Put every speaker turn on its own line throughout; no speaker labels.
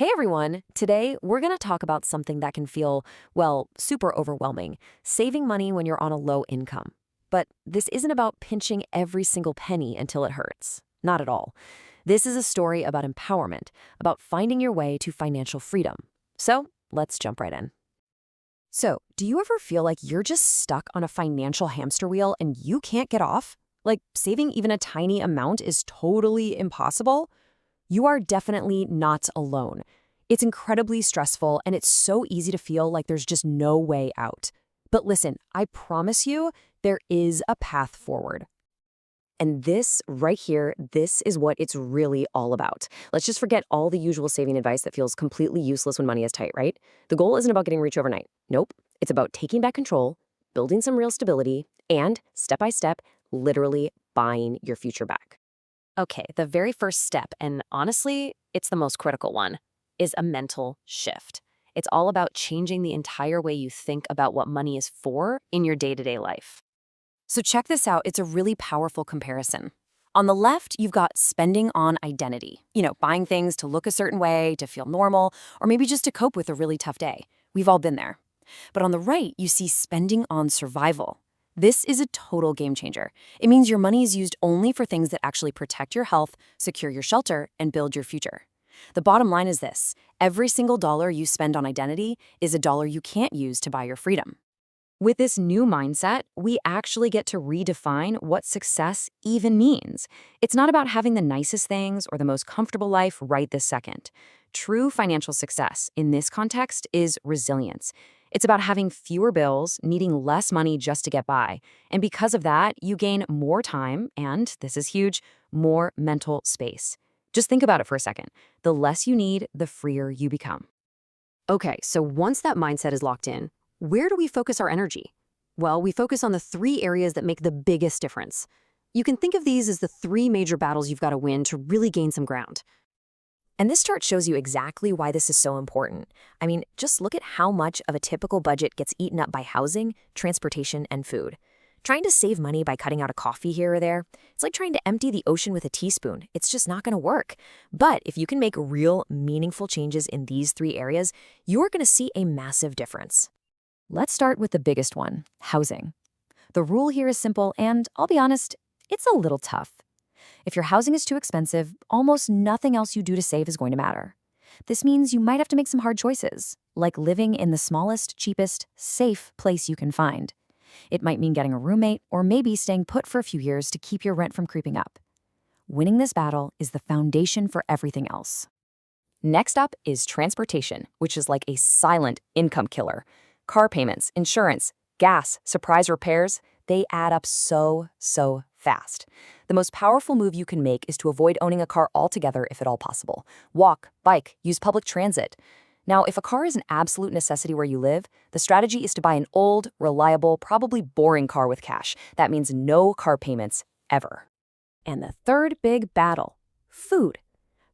Hey everyone! Today, we're going to talk about something that can feel, well, super overwhelming, saving money when you're on a low income. But this isn't about pinching every single penny until it hurts. Not at all. This is a story about empowerment, about finding your way to financial freedom. So, let's jump right in. So, do you ever feel like you're just stuck on a financial hamster wheel and you can't get off? Like saving even a tiny amount is totally impossible? You are definitely not alone. It's incredibly stressful and it's so easy to feel like there's just no way out. But listen, I promise you, there is a path forward. And this right here, this is what it's really all about. Let's just forget all the usual saving advice that feels completely useless when money is tight, right? The goal isn't about getting rich overnight. Nope. It's about taking back control, building some real stability, and step by step, literally buying your future back. Okay, the very first step, and honestly, it's the most critical one, is a mental shift. It's all about changing the entire way you think about what money is for in your day-to-day life. So check this out, it's a really powerful comparison. On the left, you've got spending on identity. Buying things to look a certain way, to feel normal, or maybe just to cope with a really tough day. We've all been there. But on the right, you see spending on survival. This is a total game changer. It means your money is used only for things that actually protect your health, secure your shelter, and build your future. The bottom line is this: every single dollar you spend on identity is a dollar you can't use to buy your freedom. With this new mindset, we actually get to redefine what success even means. It's not about having the nicest things or the most comfortable life right this second. True financial success in this context is resilience. It's about having fewer bills, needing less money just to get by. And because of that, you gain more time and, this is huge, more mental space. Just think about it for a second. The less you need, the freer you become. Okay, so once that mindset is locked in, where do we focus our energy? Well, we focus on the 3 areas that make the biggest difference. You can think of these as the 3 major battles you've got to win to really gain some ground. And this chart shows you exactly why this is so important. I mean, just look at how much of a typical budget gets eaten up by housing, transportation, and food. Trying to save money by cutting out a coffee here or there, it's like trying to empty the ocean with a teaspoon. It's just not going to work. But if you can make real, meaningful changes in these 3 areas, you're going to see a massive difference. Let's start with the biggest one, housing. The rule here is simple, and I'll be honest, it's a little tough. If your housing is too expensive, almost nothing else you do to save is going to matter. This means you might have to make some hard choices, like living in the smallest, cheapest, safe place you can find. It might mean getting a roommate, or maybe staying put for a few years to keep your rent from creeping up. Winning this battle is the foundation for everything else. Next up is transportation, which is like a silent income killer. Car payments, insurance, gas, surprise repairs, they add up so fast. The most powerful move you can make is to avoid owning a car altogether if at all possible. Walk, bike, use public transit. Now, if a car is an absolute necessity where you live, the strategy is to buy an old, reliable, probably boring car with cash. That means no car payments ever. And the third big battle, food.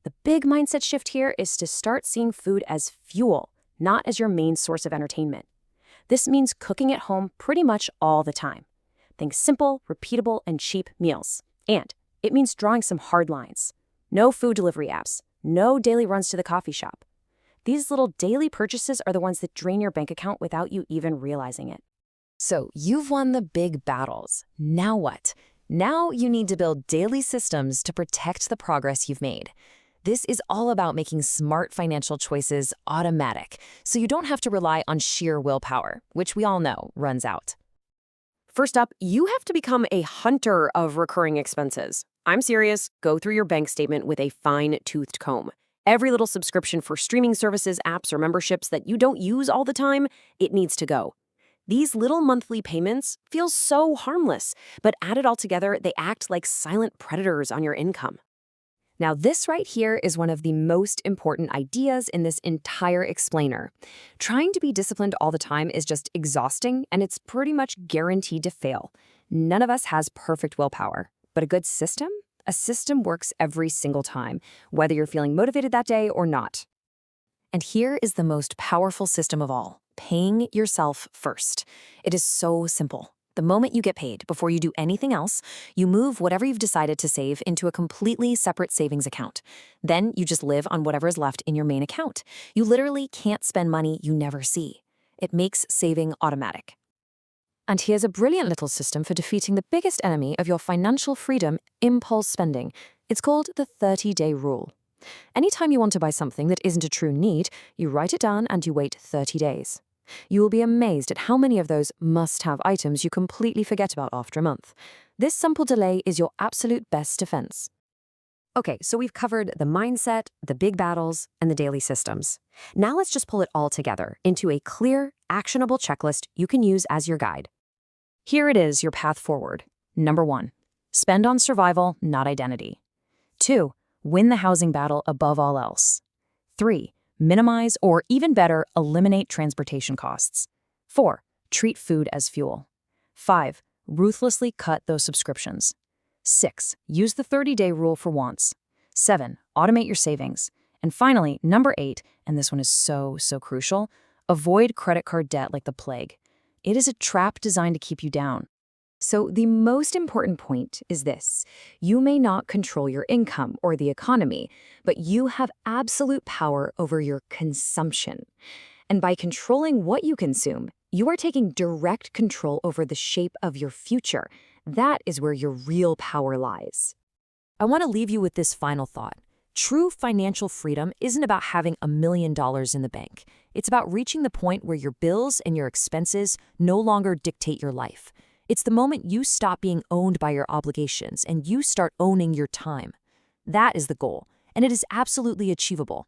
The big mindset shift here is to start seeing food as fuel, not as your main source of entertainment. This means cooking at home pretty much all the time. Think simple, repeatable, and cheap meals. And it means drawing some hard lines. No food delivery apps. No daily runs to the coffee shop. These little daily purchases are the ones that drain your bank account without you even realizing it. So you've won the big battles. Now what? Now you need to build daily systems to protect the progress you've made. This is all about making smart financial choices automatic, so you don't have to rely on sheer willpower, which we all know runs out. First up, you have to become a hunter of recurring expenses. I'm serious, go through your bank statement with a fine-toothed comb. Every little subscription for streaming services, apps, or memberships that you don't use all the time, it needs to go. These little monthly payments feel so harmless, but added all together, they act like silent predators on your income. Now, this right here is one of the most important ideas in this entire explainer. Trying to be disciplined all the time is just exhausting, and it's pretty much guaranteed to fail. None of us has perfect willpower, but a good system? A system works every single time, whether you're feeling motivated that day or not. And here is the most powerful system of all, paying yourself first. It is so simple. The moment you get paid, before you do anything else, you move whatever you've decided to save into a completely separate savings account. Then you just live on whatever is left in your main account. You literally can't spend money you never see. It makes saving automatic. And here's a brilliant little system for defeating the biggest enemy of your financial freedom, impulse spending. It's called the 30-day rule. Anytime you want to buy something that isn't a true need, you write it down and you wait 30 days. You will be amazed at how many of those must-have items you completely forget about after a month. This simple delay is your absolute best defense. Okay, so we've covered the mindset, the big battles, and the daily systems. Now let's just pull it all together into a clear, actionable checklist you can use as your guide. Here it is, your path forward. Number 1, spend on survival, not identity. 2, win the housing battle above all else. 3, minimize or, even better, eliminate transportation costs. 4, treat food as fuel. 5, ruthlessly cut those subscriptions. 6, use the 30-day rule for wants. 7, automate your savings. And finally, number 8, and this one is so crucial, avoid credit card debt like the plague. It is a trap designed to keep you down. So the most important point is this: you may not control your income or the economy, but you have absolute power over your consumption. And by controlling what you consume, you are taking direct control over the shape of your future. That is where your real power lies. I want to leave you with this final thought. True financial freedom isn't about having $1 million in the bank. It's about reaching the point where your bills and your expenses no longer dictate your life. It's the moment you stop being owned by your obligations and you start owning your time. That is the goal, and it is absolutely achievable.